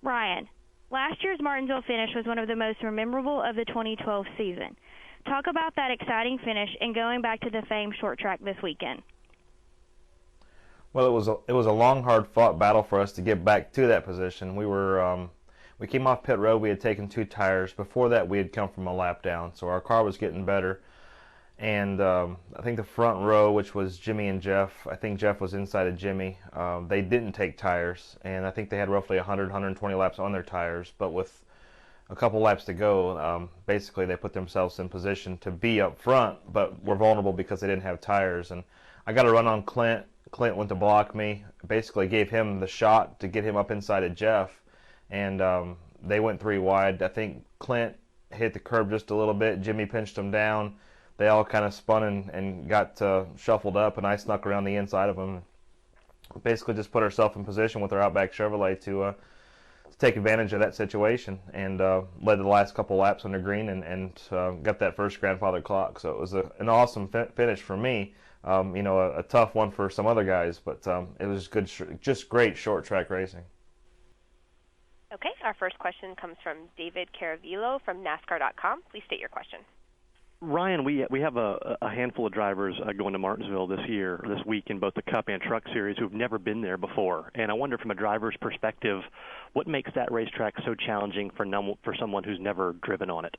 Ryan, last year's Martinsville finish was one of the most memorable of the 2012 season. Talk about that exciting finish and going back to the famed short track this weekend. Well, it was a long, hard-fought battle for us to get back to that position. We came off pit road. We had taken 2 tires. Before that, we had come from a lap down, so our car was getting better. And I think the front row, which was Jimmy and Jeff, I think Jeff was inside of Jimmy. They didn't take tires, and I think they had roughly 100, 120 laps on their tires. But with a couple laps to go, basically they put themselves in position to be up front, but were vulnerable because they didn't have tires. And I got a run on Clint. Clint went to block me, basically gave him the shot to get him up inside of Jeff, and they went 3 wide. I think Clint hit the curb just a little bit. Jimmy pinched him down. They all kind of spun and got shuffled up, and I snuck around the inside of them. Basically just put ourselves in position with our Outback Chevrolet to take advantage of that situation, and led the last couple laps under green and got that first grandfather clock. So it was an awesome finish for me. A tough one for some other guys, but it was good, just great short track racing. Okay, our first question comes from David Caravillo from NASCAR.com. Please state your question. Ryan, we have a handful of drivers going to Martinsville this week in both the Cup and Truck Series who've never been there before. And I wonder, from a driver's perspective, what makes that racetrack so challenging for someone who's never driven on it?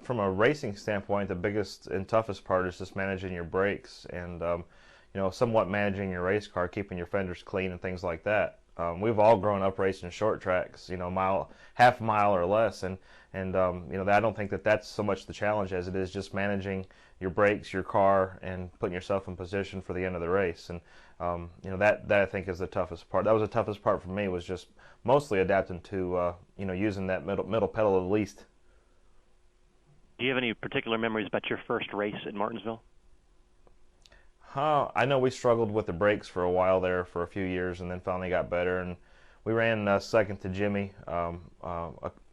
From a racing standpoint, the biggest and toughest part is just managing your brakes and, somewhat managing your race car, keeping your fenders clean and things like that. We've all grown up racing short tracks, half a mile or less, and I don't think that that's so much the challenge as it is just managing your brakes, your car, and putting yourself in position for the end of the race. And that I think is the toughest part. That was the toughest part for me, was just mostly adapting to using that middle pedal the least. Do you have any particular memories about your first race at Martinsville? I know we struggled with the brakes for a while there for a few years, and then finally got better. And we ran second to Jimmy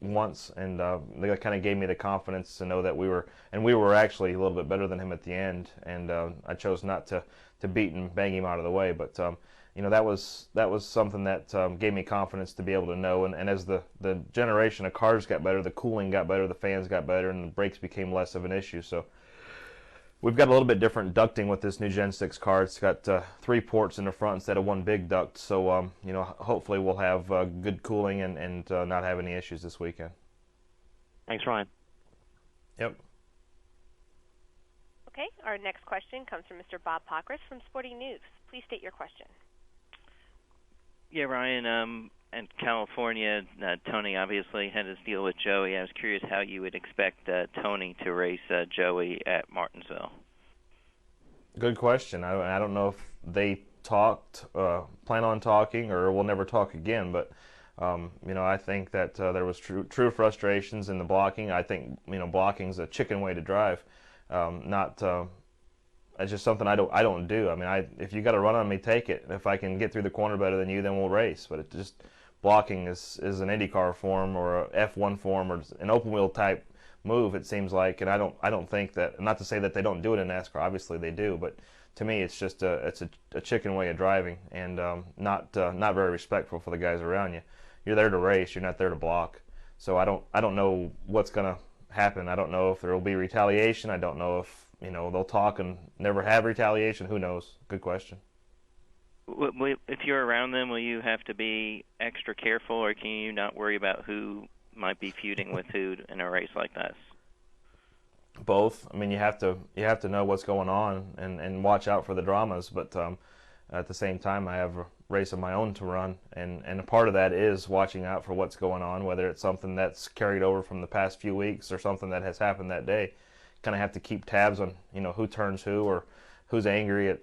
once, and they kind of gave me the confidence to know that we were actually a little bit better than him at the end. And I chose not to beat and bang him out of the way, but that was something that gave me confidence to be able to know. And as the generation of cars got better, the cooling got better, the fans got better, and the brakes became less of an issue. So we've got a little bit different ducting with this new Gen 6 car. It's got 3 ports in the front instead of 1 big duct. So hopefully we'll have good cooling and not have any issues this weekend. Thanks, Ryan. Yep. Okay, our next question comes from Mr. Bob Pockris from Sporting News. Please state your question. Yeah, Ryan, in California, Tony obviously had his deal with Joey. I was curious how you would expect Tony to race Joey at Martinsville. Good question. I don't know if they plan on talking, or will never talk again, but I think that there was true frustrations in the blocking. I think blocking's a chicken way to drive. It's just something I don't do. I mean, if you got to run on me, take it. If I can get through the corner better than you, then we'll race. But blocking is an IndyCar form or a F1 form or an open wheel type move, it seems like. And I don't think that. Not to say that they don't do it in NASCAR. Obviously they do. But to me, it's just a chicken way of driving, and not very respectful for the guys around you. You're there to race. You're not there to block. So I don't know what's gonna happen. I don't know if there will be retaliation. I don't know if they'll talk and never have retaliation. Who knows? Good question. If you're around them, will you have to be extra careful, or can you not worry about who might be feuding with who in a race like this? Both. I mean, you have to know what's going on and watch out for the dramas. But at the same time, I have a race of my own to run, and a part of that is watching out for what's going on, whether it's something that's carried over from the past few weeks or something that has happened that day. Kind of have to keep tabs on who turns who, or who's angry at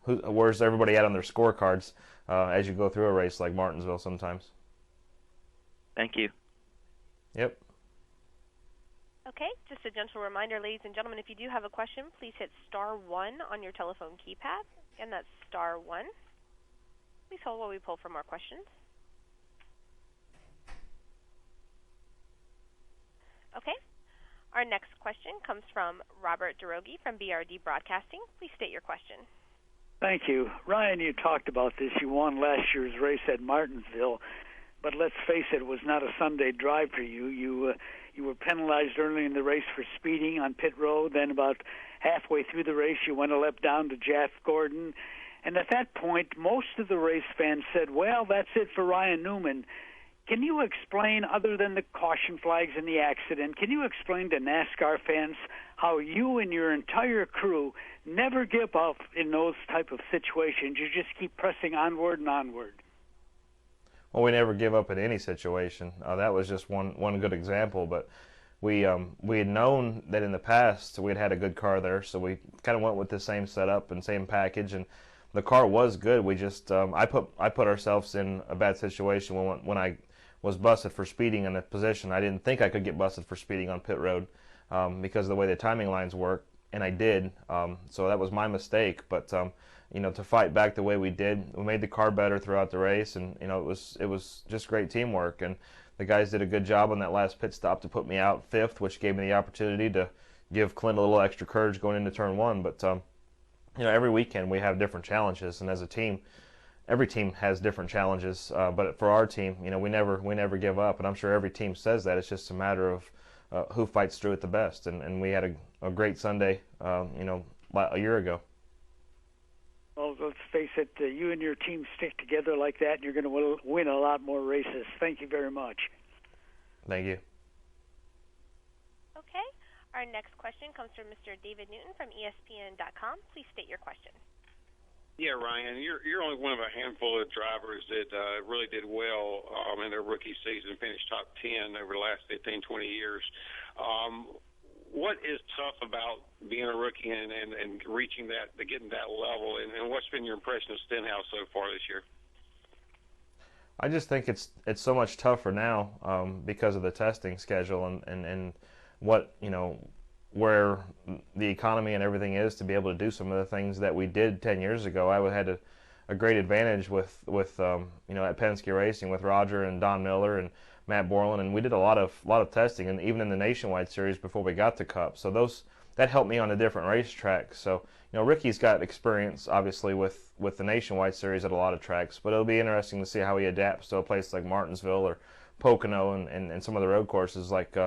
where's everybody at on their scorecards as you go through a race like Martinsville sometimes. Thank you. Yep. Okay, just a gentle reminder, ladies and gentlemen, if you do have a question, please hit *1 on your telephone keypad. Again, that's *1. Please hold while we pull for more questions. Okay. Our next question comes from Robert DeRogi from BRD Broadcasting. Please state your question. Thank you. Ryan, you talked about this. You won last year's race at Martinsville, but let's face it was not a Sunday drive for you. You were penalized early in the race for speeding on pit road. Then about halfway through the race, you went a lap down to Jeff Gordon. And at that point, most of the race fans said, well, that's it for Ryan Newman. Can you explain, other than the caution flags and the accident, can you explain to NASCAR fans how you and your entire crew never give up in those type of situations? You just keep pressing onward and onward. Well, we never give up in any situation. That was just one good example, but we had known that in the past we had a good car there, so we kind of went with the same setup and same package, and the car was good. We just I put ourselves in a bad situation when I was busted for speeding in a position. I didn't think I could get busted for speeding on pit road because of the way the timing lines work, and I did. So that was my mistake. But to fight back the way we did, we made the car better throughout the race, and it was just great teamwork. And the guys did a good job on that last pit stop to put me out fifth, which gave me the opportunity to give Clint a little extra courage going into turn one. But every weekend we have different challenges, and as a team, every team has different challenges. But for our team, we never give up, and I'm sure every team says that. It's just a matter of who fights through it the best. And we had a great Sunday, a year ago. Well, let's face it, you and your team stick together like that, and you're going to win a lot more races. Thank you very much. Thank you. Okay. Our next question comes from Mr. David Newton from ESPN.com. Please state your question. Yeah, Ryan, you're only one of a handful of drivers that really did well in their rookie season, finished top 10 over the last 15, 20 years. What is tough about being a rookie and reaching that, getting that level, and what's been your impression of Stenhouse so far this year? I just think it's so much tougher now because of the testing schedule and what where the economy and everything is to be able to do some of the things that we did 10 years ago. I had a great advantage with at Penske Racing with Roger and Don Miller and Matt Borland, and we did a lot of testing, and even in the Nationwide Series before we got to Cup. So that helped me on a different racetrack. So Ricky's got experience obviously with the Nationwide Series at a lot of tracks, but it'll be interesting to see how he adapts to a place like Martinsville or Pocono and some of the road courses like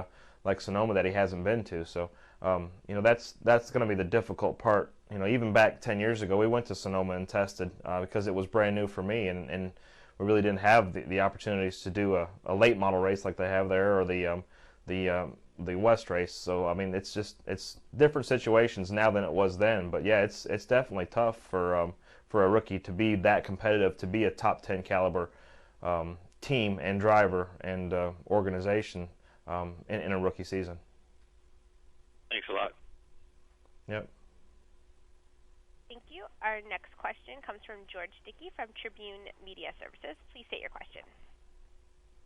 Sonoma that he hasn't been to. So that's going to be the difficult part. Even back 10 years ago, we went to Sonoma and tested because it was brand new for me, and we really didn't have the opportunities to do a late model race like they have there, or the West race. So it's different situations now than it was then. But yeah, it's definitely tough for a rookie to be that competitive, to be a top 10 caliber team and driver and organization in a rookie season. Thanks a lot. Yep. Thank you. Our next question comes from George Dickey from Tribune Media Services. Please state your question.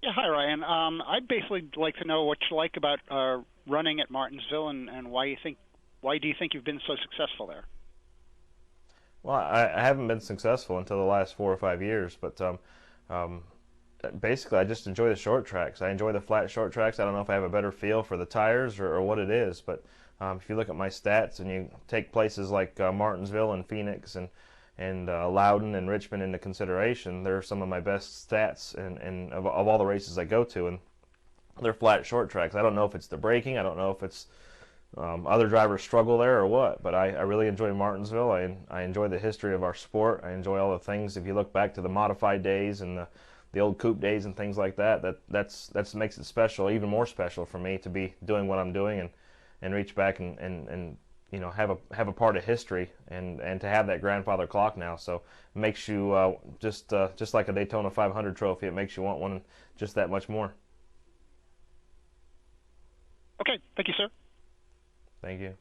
Yeah, hi, Ryan. I'd basically like to know what you like about running at Martinsville and why do you think you've been so successful there? Well, I haven't been successful until the last 4 or 5 years, but basically I just enjoy the short tracks. I enjoy the flat short tracks. I don't know if I have a better feel for the tires or what it is, but if you look at my stats and you take places like Martinsville and Phoenix and Loudon and Richmond into consideration, they're some of my best stats and of all the races I go to, and they're flat short tracks. I don't know if it's the braking, I don't know if it's other drivers struggle there or what, but I really enjoy Martinsville. I enjoy the history of our sport. I enjoy all the things. If you look back to the modified days and the old coupe days and things like that makes it special, even more special for me to be doing what I'm doing and reach back and have a part of history and to have that grandfather clock now. So it makes you just like a Daytona 500 trophy, it makes you want one just that much more. Okay, thank you, sir. Thank you.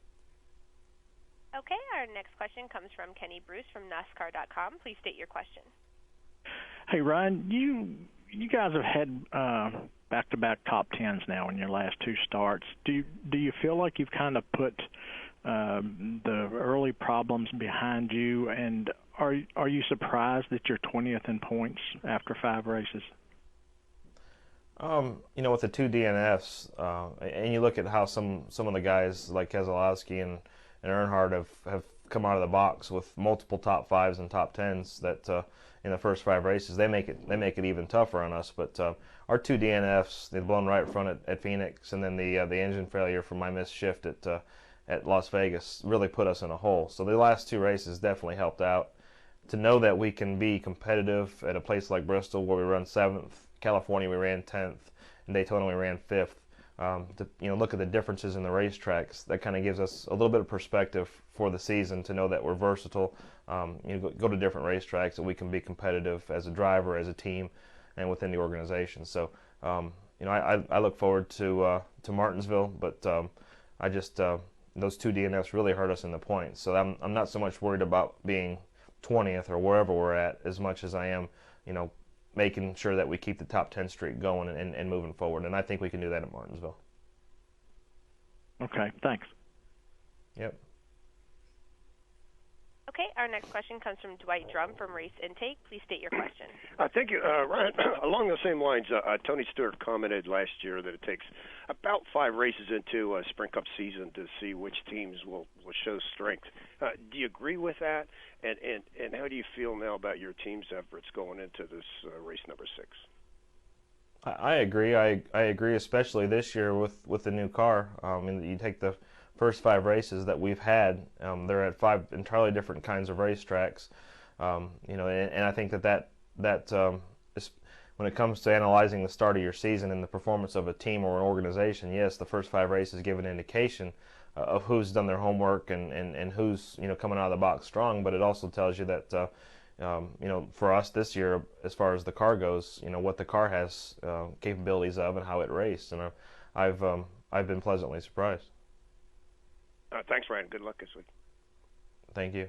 Okay, our next question comes from Kenny Bruce from NASCAR.com. Please state your question. Hey, Ryan, you guys have had back-to-back top tens now in your last two starts. Do you feel like you've kind of put the early problems behind you, and are you surprised that you're 20th in points after 5 races? With the 2 DNFs, and you look at how some of the guys like Keselowski and Earnhardt have come out of the box with multiple top 5s and top 10s that in the first 5 races, they make it even tougher on us. But our 2 DNFs, they've blown right front at Phoenix, and then the engine failure from my missed shift at Las Vegas really put us in a hole. So the last 2 races definitely helped out. To know that we can be competitive at a place like Bristol, where we run 7th, California we ran 10th, and Daytona we ran 5th. To look at the differences in the racetracks, that kind of gives us a little bit of perspective for the season, to know that we're versatile. Go to different racetracks, and we can be competitive as a driver, as a team, and within the organization. So I look forward to Martinsville, but those 2 DNFs really hurt us in the points. So I'm not so much worried about being 20th or wherever we're at, as much as I am, making sure that we keep the top 10 streak going and moving forward. And I think we can do that at Martinsville. Okay, thanks. Yep. Okay, our next question comes from Dwight Drum from Race Intake. Please state your question. Thank you, Ryan. Along the same lines, Tony Stewart commented last year that it takes about 5 races into a Sprint Cup season to see which teams will show strength. Do you agree with that? And how do you feel now about your team's efforts going into this race number 6? I agree. I agree, especially this year with the new car. You take the first 5 races that we've had, they're at 5 entirely different kinds of racetracks. And I think that is, when it comes to analyzing the start of your season and the performance of a team or an organization, yes, the first 5 races give an indication of who's done their homework and who's coming out of the box strong. But it also tells you that for us this year, as far as the car goes, what the car has capabilities of and how it raced. And I've been pleasantly surprised. Thanks, Ryan. Good luck this week. Thank you.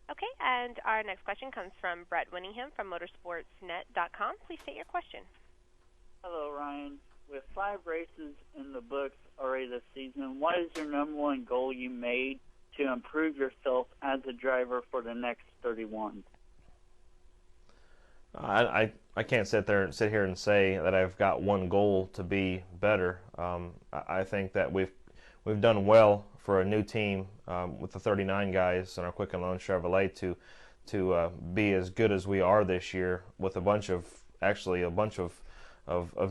Okay, and our next question comes from Brett Winningham from motorsportsnet.com. Please state your question. Hello, Ryan. With 5 races in the books already this season, what is your number 1 goal you made to improve yourself as a driver for the next 31? I can't sit here and say that I've got one goal to be better. I think that we've done well for a new team with the 39 guys in our Quicken Loan Chevrolet to be as good as we are this year, with a bunch of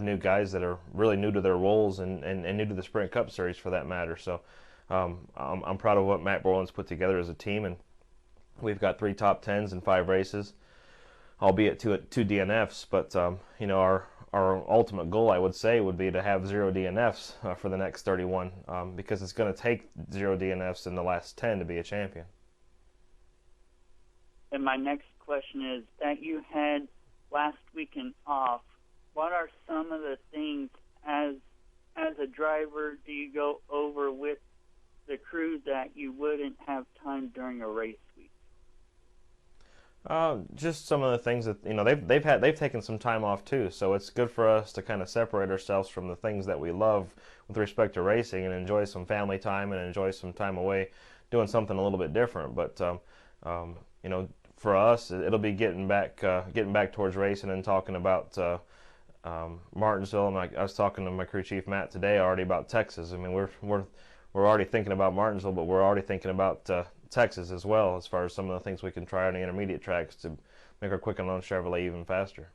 new guys that are really new to their roles and new to the Sprint Cup Series for that matter. So I'm proud of what Matt Borland's put together as a team, and we've got 3 top 10s in 5 races, albeit 2 DNFs. But our ultimate goal, I would say, would be to have 0 DNFs for the next 31, because it's going to take 0 DNFs in the last 10 to be a champion. And my next question is that you had last weekend off. What are some of the things as a driver do you go over with the crew that you wouldn't have time during a race week? Just some of the things that they've taken some time off too, so it's good for us to kind of separate ourselves from the things that we love with respect to racing and enjoy some family time and enjoy some time away doing something a little bit different. But for us, it'll be getting back towards racing and talking about Martinsville. And I was talking to my crew chief Matt today already about Texas. I mean, we're already thinking about Martinsville, but we're already thinking about Texas as well, as far as some of the things we can try on the intermediate tracks to make our Quicken Loan Chevrolet even faster.